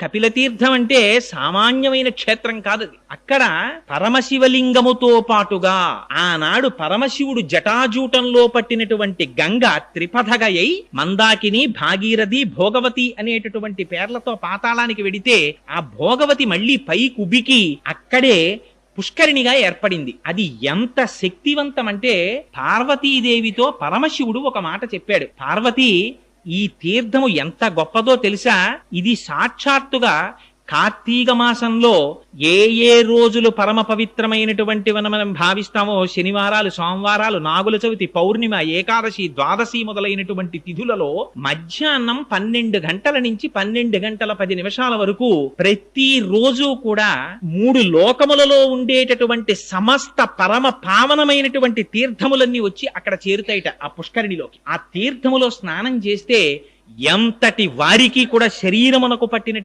కపిలతీర్థం అంటే సామాన్యమైన క్షేత్రం కాదది. అక్కడ పరమశివలింగముతో పాటుగా ఆనాడు పరమశివుడు జటాజూటంలో పట్టినటువంటి గంగ త్రిపథగయై మందాకిని, భాగీరథి, భోగవతి అనేటటువంటి పేర్లతో పాతాళానికి వెడితే ఆ భోగవతి మళ్ళీ పైకుబికి అక్కడే పుష్కరిణిగా ఏర్పడింది. అది ఎంత శక్తివంతం అంటే పార్వతీదేవితో పరమశివుడు ఒక మాట చెప్పాడు. పార్వతి, ఈ తీర్థము ఎంత గొప్పదో తెలుసా? ఇది సాక్షాత్తుగా కార్తీక మాసంలో ఏ ఏ రోజులు పరమ పవిత్రమైనటువంటి మనం భావిస్తామో, శనివారాలు, సోమవారాలు, నాగుల చవితి, పౌర్ణిమ, ఏకాదశి, ద్వాదశి మొదలైనటువంటి తిథులలో మధ్యాహ్నం 12 గంటల నుంచి 12 గంటల 10 నిమిషాల వరకు ప్రతి రోజు కూడా 3 లోకములలో ఉండేటటువంటి సమస్త పరమ పావనమైనటువంటి తీర్థములన్నీ వచ్చి అక్కడ చేరుతాయిట ఆ పుష్కరిణిలోకి. ఆ తీర్థములో స్నానం చేస్తే ఎంతటి వారికి కూడా శరీరమునకు పట్టిన